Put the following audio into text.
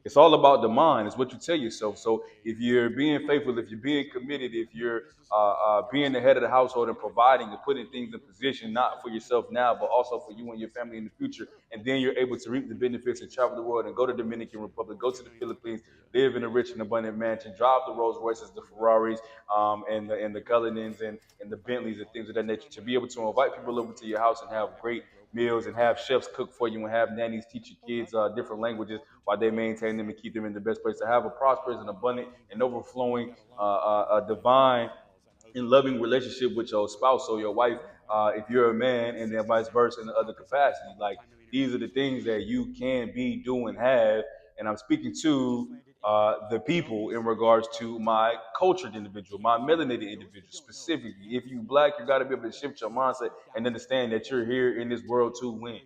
It's all about the mind. It's what you tell yourself. So if you're being faithful, if you're being committed, if you're being the head of the household and providing and putting things in position, not for yourself now, but also for you and your family in the future, and then you're able to reap the benefits and travel the world and go to Dominican Republic, go to the Philippines, live in a rich and abundant mansion, drive the Rolls Royces, the Ferraris, and the Cullinans and the Bentleys and things of that nature. To be able to invite people over to your house and have great meals and have chefs cook for you and have nannies teach your kids different languages while they maintain them and keep them in the best place. To have a prosperous and abundant and overflowing, divine and loving relationship with your spouse or your wife, if you're a man, and then vice versa in the other capacity. Like these are the things that you can be, do, and have. And I'm speaking to the people in regards to my cultured individual, my melanated individual specifically. If you black, you got to be able to shift your mindset and understand that you're here in this world to win.